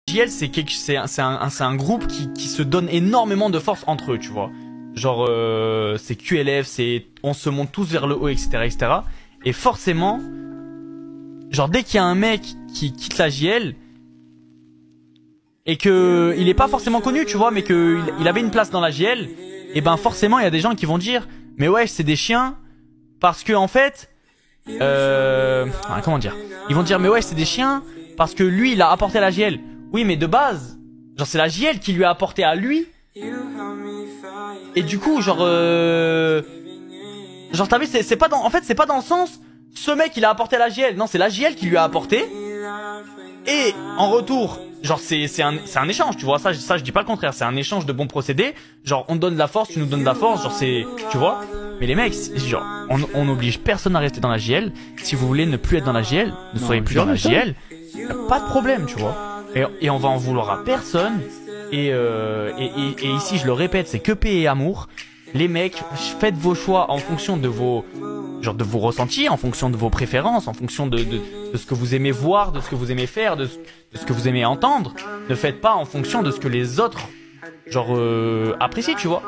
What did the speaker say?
JL, c'est un groupe qui se donne énormément de force entre eux, tu vois. Genre, c'est QLF, on se monte tous vers le haut, etc., etc. Et forcément, genre, dès qu'il y a un mec qui quitte la JL, et que il est pas forcément connu, tu vois, mais que il avait une place dans la JL, et ben forcément, il y a des gens qui vont dire, mais ouais, c'est des chiens, parce que en fait, comment dire, ils vont dire, mais ouais, c'est des chiens, parce que lui, il a apporté à la JL. Oui, mais de base, genre, c'est la JL qui lui a apporté à lui. Et du coup, genre, t'as vu, c'est pas dans, en fait, c'est pas dans le sens, ce mec, il a apporté à la JL. Non, c'est la JL qui lui a apporté. Et en retour, genre, c'est un échange, tu vois. Ça, je dis pas le contraire. C'est un échange de bons procédés. Genre, on te donne de la force, tu nous donnes de la force. Genre, tu vois. Mais les mecs, genre, on n'oblige personne à rester dans la JL. Si vous voulez ne plus être dans la JL, ne soyez plus dans la JL. Y a pas de problème, tu vois. Et on va en vouloir à personne. Et ici, je le répète, c'est que paix et amour. Les mecs, faites vos choix en fonction de vos ressentis, en fonction de vos préférences, en fonction de ce que vous aimez voir, de ce que vous aimez faire, de ce que vous aimez entendre. Ne faites pas en fonction de ce que les autres, genre, apprécient, tu vois.